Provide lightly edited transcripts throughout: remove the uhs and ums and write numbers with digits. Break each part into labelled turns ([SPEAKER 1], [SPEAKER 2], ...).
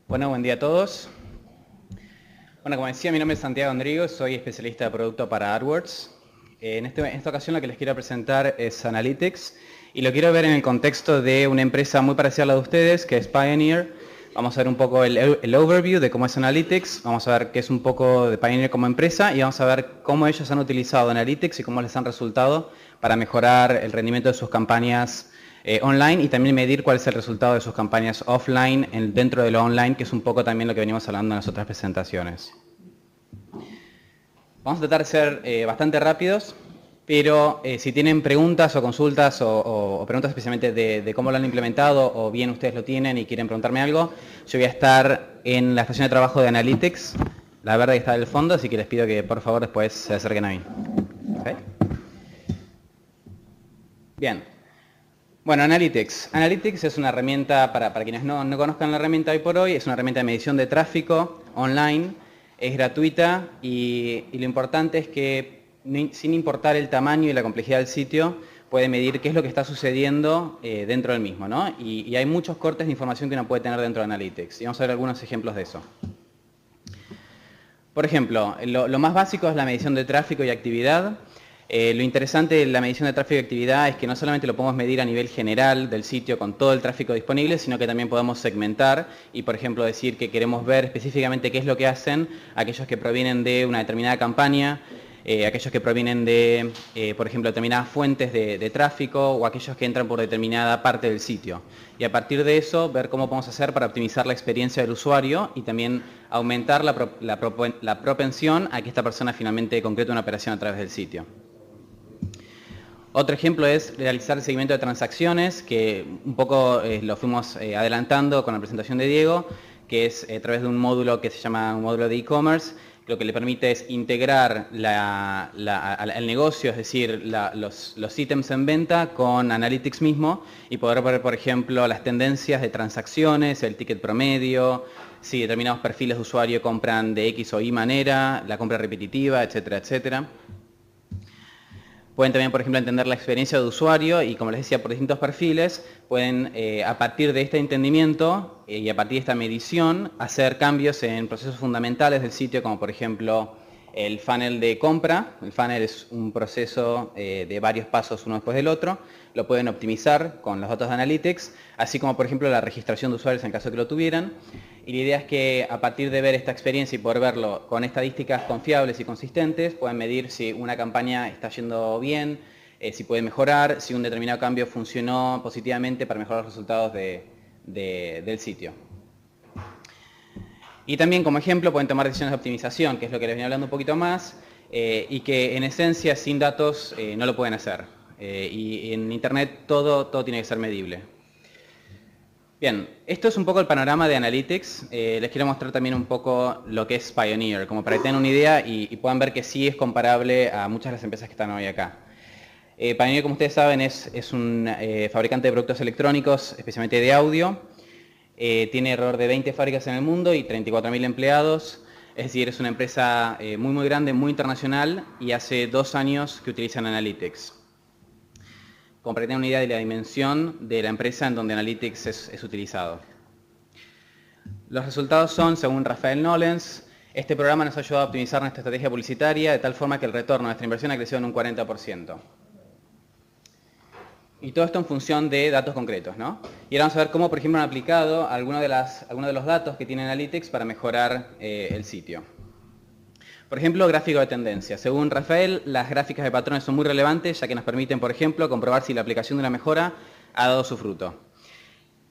[SPEAKER 1] Bueno, buen día a todos. Bueno, como decía, mi nombre es Santiago Andrigo, soy especialista de producto para AdWords. En esta ocasión lo que les quiero presentar es Analytics y lo quiero ver en el contexto de una empresa muy parecida a la de ustedes, que es Pioneer. Vamos a ver un poco el overview de cómo es Analytics, vamos a ver qué es un poco de Pioneer como empresa y vamos a ver cómo ellos han utilizado Analytics y cómo les han resultado para mejorar el rendimiento de sus campañas online y también medir cuál es el resultado de sus campañas offline dentro de lo online, que es un poco también lo que venimos hablando en las otras presentaciones. Vamos a tratar de ser bastante rápidos, pero si tienen preguntas o consultas o preguntas especialmente de cómo lo han implementado o bien ustedes lo tienen y quieren preguntarme algo, yo voy a estar en la estación de trabajo de Analytics, la verde que está del fondo, así que les pido que por favor después se acerquen a mí. ¿Okay? Bien. Bueno, Analytics. Analytics es una herramienta, para quienes no conozcan la herramienta hoy por hoy, es una herramienta de medición de tráfico online, es gratuita y lo importante es que sin importar el tamaño y la complejidad del sitio, puede medir qué es lo que está sucediendo dentro del mismo, ¿no? Y hay muchos cortes de información que uno puede tener dentro de Analytics. Y vamos a ver algunos ejemplos de eso. Por ejemplo, lo más básico es la medición de tráfico y actividad. Lo interesante de la medición de tráfico y actividad es que no solamente lo podemos medir a nivel general del sitio con todo el tráfico disponible, sino que también podemos segmentar y, por ejemplo, decir que queremos ver específicamente qué es lo que hacen aquellos que provienen de una determinada campaña, aquellos que provienen de, por ejemplo, determinadas fuentes de tráfico o aquellos que entran por determinada parte del sitio. Y a partir de eso, ver cómo podemos hacer para optimizar la experiencia del usuario y también aumentar la propensión a que esta persona finalmente concrete una operación a través del sitio. Otro ejemplo es realizar el seguimiento de transacciones, que un poco lo fuimos adelantando con la presentación de Diego, que es a través de un módulo que se llama un módulo de e-commerce, lo que le permite es integrar el negocio, es decir, los ítems en venta con Analytics mismo y poder ver, por ejemplo, las tendencias de transacciones, el ticket promedio, si determinados perfiles de usuario compran de X o Y manera, la compra repetitiva, etcétera, etcétera. Pueden también, por ejemplo, entender la experiencia de usuario y, como les decía, por distintos perfiles, pueden, a partir de este entendimiento y a partir de esta medición, hacer cambios en procesos fundamentales del sitio, como por ejemplo el funnel de compra. El funnel es un proceso de varios pasos uno después del otro. Lo pueden optimizar con los datos de Analytics, así como, por ejemplo, la registración de usuarios en caso de que lo tuvieran. Y la idea es que a partir de ver esta experiencia y poder verlo con estadísticas confiables y consistentes, pueden medir si una campaña está yendo bien, si puede mejorar, si un determinado cambio funcionó positivamente para mejorar los resultados del sitio. Y también como ejemplo pueden tomar decisiones de optimización, que es lo que les venía hablando un poquito más, y que en esencia sin datos no lo pueden hacer. Y en Internet todo tiene que ser medible. Bien, esto es un poco el panorama de Analytics. Les quiero mostrar también un poco lo que es Pioneer, como para que tengan una idea y puedan ver que sí es comparable a muchas de las empresas que están hoy acá. Pioneer, como ustedes saben, es un fabricante de productos electrónicos, especialmente de audio. Tiene alrededor de 20 fábricas en el mundo y 34.000 empleados. Es decir, es una empresa muy grande, muy internacional y hace 2 años que utilizan Analytics. Como para que tengan una idea de la dimensión de la empresa en donde Analytics es utilizado. Los resultados son, según Rafael Nolens, este programa nos ha ayudado a optimizar nuestra estrategia publicitaria de tal forma que el retorno de nuestra inversión ha crecido en un 40%. Y todo esto en función de datos concretos, ¿no? Y ahora vamos a ver cómo, por ejemplo, han aplicado algunos de los datos que tiene Analytics para mejorar el sitio. Por ejemplo, gráfico de tendencia. Según Rafael, las gráficas de patrones son muy relevantes, ya que nos permiten, por ejemplo, comprobar si la aplicación de una mejora ha dado su fruto.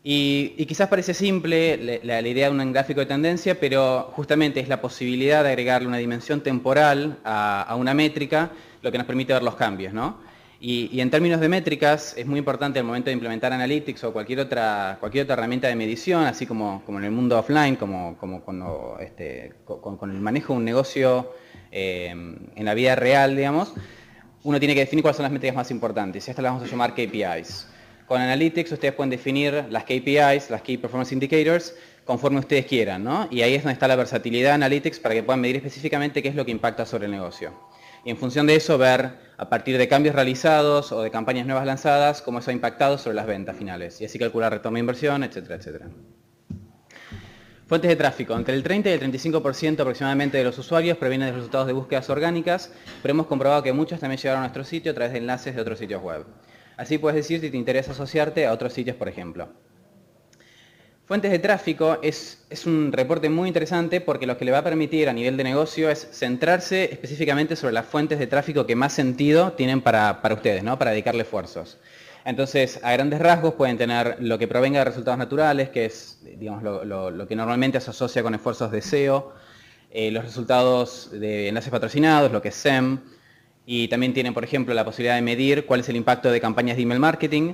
[SPEAKER 1] Y quizás parece simple la idea de un gráfico de tendencia, pero justamente es la posibilidad de agregarle una dimensión temporal a una métrica, lo que nos permite ver los cambios, ¿no? Y en términos de métricas, es muy importante al momento de implementar Analytics o cualquier otra herramienta de medición, así como en el mundo offline, como con el manejo de un negocio en la vida real, digamos, uno tiene que definir cuáles son las métricas más importantes. Y estas las vamos a llamar KPIs. Con Analytics ustedes pueden definir las KPIs, las Key Performance Indicators, conforme ustedes quieran, ¿no? Y ahí es donde está la versatilidad de Analytics para que puedan medir específicamente qué es lo que impacta sobre el negocio. Y en función de eso ver, a partir de cambios realizados o de campañas nuevas lanzadas, cómo eso ha impactado sobre las ventas finales. Y así calcular retorno de inversión, etcétera, etcétera. Fuentes de tráfico. Entre el 30 y el 35% aproximadamente de los usuarios provienen de los resultados de búsquedas orgánicas, pero hemos comprobado que muchos también llegaron a nuestro sitio a través de enlaces de otros sitios web. Así puedes decir si te interesa asociarte a otros sitios, por ejemplo. Fuentes de tráfico es un reporte muy interesante porque lo que le va a permitir a nivel de negocio es centrarse específicamente sobre las fuentes de tráfico que más sentido tienen para ustedes, ¿no? Para dedicarle esfuerzos. Entonces, a grandes rasgos pueden tener lo que provenga de resultados naturales, que es, digamos, lo que normalmente se asocia con esfuerzos de SEO, los resultados de enlaces patrocinados, lo que es SEM, y también tienen, por ejemplo, la posibilidad de medir cuál es el impacto de campañas de email marketing.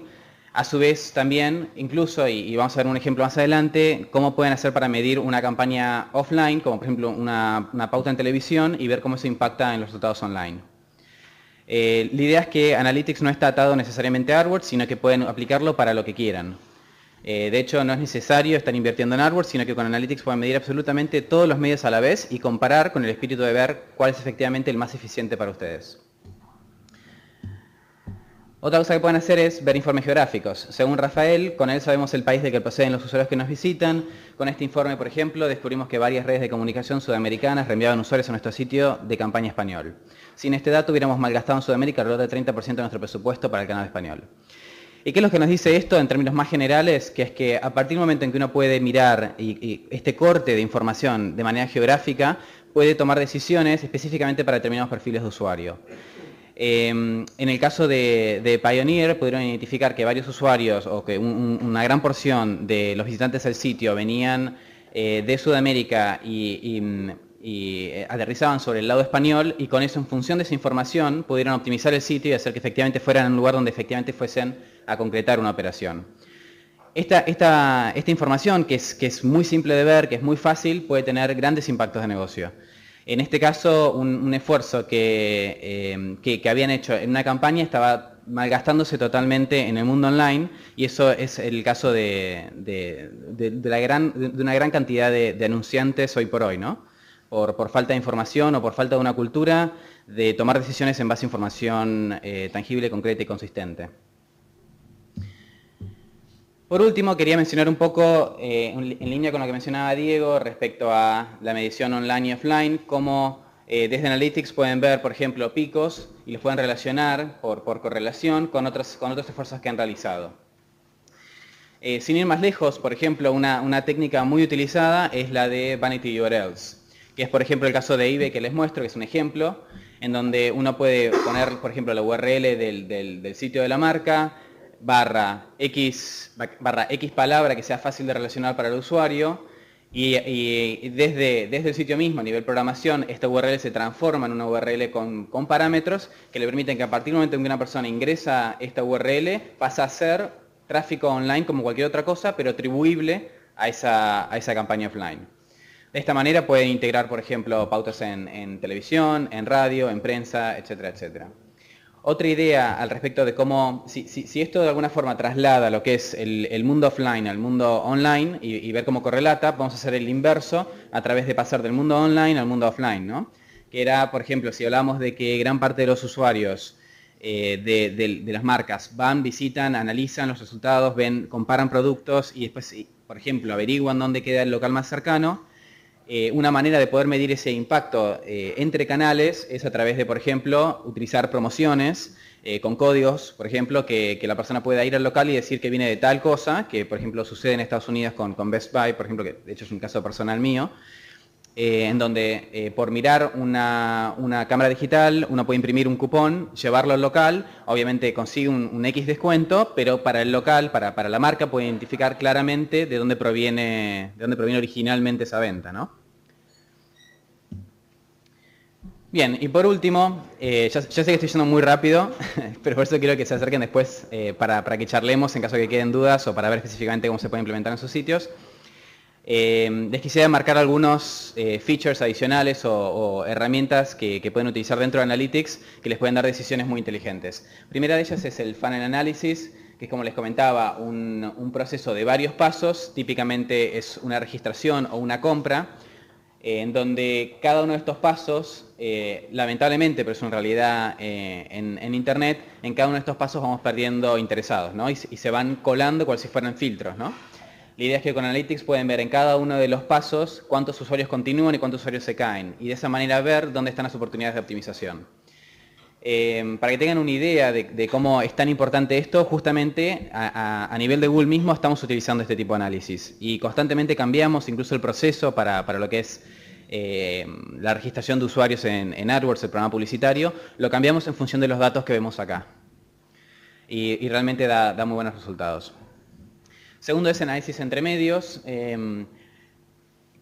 [SPEAKER 1] A su vez, también, incluso, y vamos a ver un ejemplo más adelante, cómo pueden hacer para medir una campaña offline, como por ejemplo una pauta en televisión, y ver cómo eso impacta en los resultados online. La idea es que Analytics no está atado necesariamente a AdWords, sino que pueden aplicarlo para lo que quieran. De hecho, no es necesario estar invirtiendo en AdWords, sino que con Analytics pueden medir absolutamente todos los medios a la vez y comparar con el espíritu de ver cuál es efectivamente el más eficiente para ustedes. Otra cosa que pueden hacer es ver informes geográficos. Según Rafael, con él sabemos el país del que proceden los usuarios que nos visitan. Con este informe, por ejemplo, descubrimos que varias redes de comunicación sudamericanas reenviaban usuarios a nuestro sitio de campaña español. Sin este dato hubiéramos malgastado en Sudamérica alrededor del 30% de nuestro presupuesto para el canal español. ¿Y qué es lo que nos dice esto en términos más generales? Que es que a partir del momento en que uno puede mirar este corte de información de manera geográfica, puede tomar decisiones específicamente para determinados perfiles de usuario. En el caso de Pioneer pudieron identificar que varios usuarios o que una gran porción de los visitantes del sitio venían de Sudamérica y aterrizaban sobre el lado español, y con eso, en función de esa información, pudieron optimizar el sitio y hacer que efectivamente fueran a un lugar donde efectivamente fuesen a concretar una operación. Esta información, que es muy simple de ver, que es muy fácil, puede tener grandes impactos de negocio. En este caso, un esfuerzo que habían hecho en una campaña estaba malgastándose totalmente en el mundo online, y eso es el caso de una gran cantidad de anunciantes hoy por hoy, ¿no? Por falta de información o por falta de una cultura de tomar decisiones en base a información tangible, concreta y consistente. Por último, quería mencionar un poco, en línea con lo que mencionaba Diego, respecto a la medición online y offline, cómo desde Analytics pueden ver, por ejemplo, picos y los pueden relacionar por correlación con otros esfuerzos que han realizado. Sin ir más lejos, por ejemplo, una técnica muy utilizada es la de Vanity URLs, que es, por ejemplo, el caso de eBay que les muestro, que es un ejemplo, en donde uno puede poner, por ejemplo, la URL del sitio de la marca, barra X palabra que sea fácil de relacionar para el usuario, y desde el sitio mismo, a nivel programación, esta URL se transforma en una URL con parámetros que le permiten que a partir del momento en que una persona ingresa esta URL, pasa a ser tráfico online como cualquier otra cosa, pero atribuible a esa campaña offline. De esta manera pueden integrar, por ejemplo, pautas en televisión, en radio, en prensa, etcétera, etcétera. Otra idea al respecto de cómo, si esto de alguna forma traslada lo que es el mundo offline al mundo online y ver cómo correlata, vamos a hacer el inverso a través de pasar del mundo online al mundo offline, ¿no? Que era, por ejemplo, si hablamos de que gran parte de los usuarios de las marcas van, visitan, analizan los resultados, comparan productos y después, por ejemplo, averiguan dónde queda el local más cercano. Una manera de poder medir ese impacto entre canales es a través de, por ejemplo, utilizar promociones con códigos, por ejemplo, que la persona pueda ir al local y decir que viene de tal cosa, que por ejemplo sucede en Estados Unidos con Best Buy, por ejemplo, que de hecho es un caso personal mío, en donde por mirar una cámara digital uno puede imprimir un cupón, llevarlo al local, obviamente consigue un X descuento, pero para el local, para la marca, puede identificar claramente de dónde proviene originalmente esa venta, ¿no? Bien, y por último, ya sé que estoy yendo muy rápido, pero por eso quiero que se acerquen después para que charlemos en caso de que queden dudas o para ver específicamente cómo se puede implementar en sus sitios. Les quisiera marcar algunos features adicionales o herramientas que pueden utilizar dentro de Analytics que les pueden dar decisiones muy inteligentes. Primera de ellas es el Funnel Analysis, que es, como les comentaba, un proceso de varios pasos. Típicamente es una registración o una compra, en donde cada uno de estos pasos, lamentablemente, pero es una realidad en Internet, en cada uno de estos pasos vamos perdiendo interesados, ¿no? Y se van colando cual si fueran filtros, ¿no? La idea es que con Analytics pueden ver en cada uno de los pasos cuántos usuarios continúan y cuántos usuarios se caen, y de esa manera ver dónde están las oportunidades de optimización. Para que tengan una idea de cómo es tan importante esto, justamente a nivel de Google mismo estamos utilizando este tipo de análisis y constantemente cambiamos incluso el proceso para lo que es la registración de usuarios en AdWords, el programa publicitario, lo cambiamos en función de los datos que vemos acá. Y realmente da muy buenos resultados. Segundo es análisis entre medios.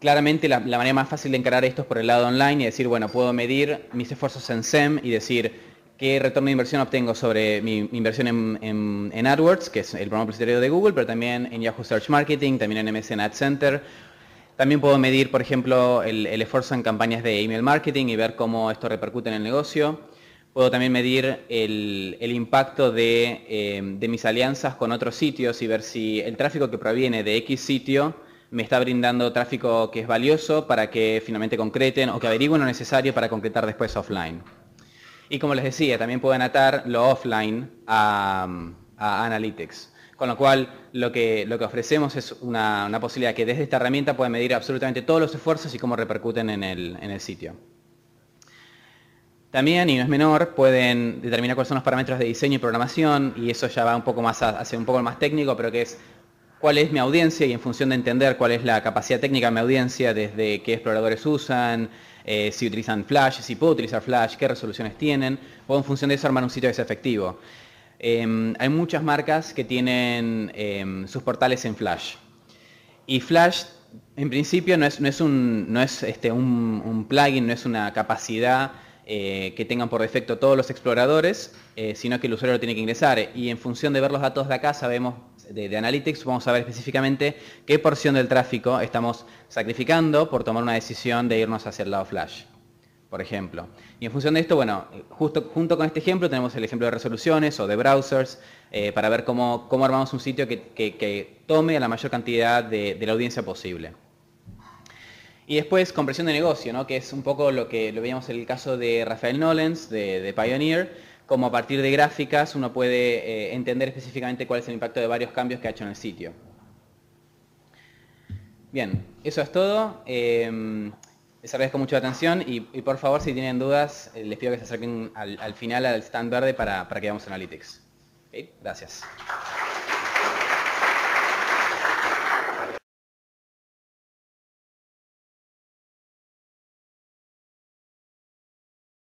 [SPEAKER 1] Claramente la manera más fácil de encarar esto es por el lado online y decir, bueno, puedo medir mis esfuerzos en SEM y decir qué retorno de inversión obtengo sobre mi inversión en AdWords, que es el programa publicitario de Google, pero también en Yahoo Search Marketing, también en MSN Ad Center. También puedo medir, por ejemplo, el esfuerzo en campañas de email marketing y ver cómo esto repercute en el negocio. Puedo también medir el impacto de mis alianzas con otros sitios y ver si el tráfico que proviene de X sitio me está brindando tráfico que es valioso para que finalmente concreten o que averigüen lo necesario para concretar después offline. Y como les decía, también pueden atar lo offline a Analytics. Con lo cual, lo que ofrecemos es una posibilidad que desde esta herramienta pueden medir absolutamente todos los esfuerzos y cómo repercuten en el sitio. También, y no es menor, pueden determinar cuáles son los parámetros de diseño y programación, y eso ya va un poco más hacia un poco más técnico, pero que es cuál es mi audiencia y en función de entender cuál es la capacidad técnica de mi audiencia, desde qué exploradores usan, si utilizan Flash, si puedo utilizar Flash, qué resoluciones tienen, puedo en función de eso armar un sitio que sea efectivo. Hay muchas marcas que tienen sus portales en Flash. Y Flash, en principio, no es un plugin, no es una capacidad que tengan por defecto todos los exploradores, sino que el usuario lo tiene que ingresar. Y en función de ver los datos de acá, sabemos de Analytics, vamos a ver específicamente qué porción del tráfico estamos sacrificando por tomar una decisión de irnos hacia el lado Flash, por ejemplo. Y en función de esto, bueno, junto con este ejemplo tenemos el ejemplo de resoluciones o de browsers para ver cómo armamos un sitio que tome a la mayor cantidad de la audiencia posible. Y después, compresión de negocio, ¿no? Que es un poco lo veíamos en el caso de Rafael Nolens, de Pioneer, como a partir de gráficas uno puede entender específicamente cuál es el impacto de varios cambios que ha hecho en el sitio. Bien, eso es todo. Les agradezco mucho la atención y por favor, si tienen dudas, les pido que se acerquen al final al stand verde para que veamos Analytics. ¿Okay? Gracias.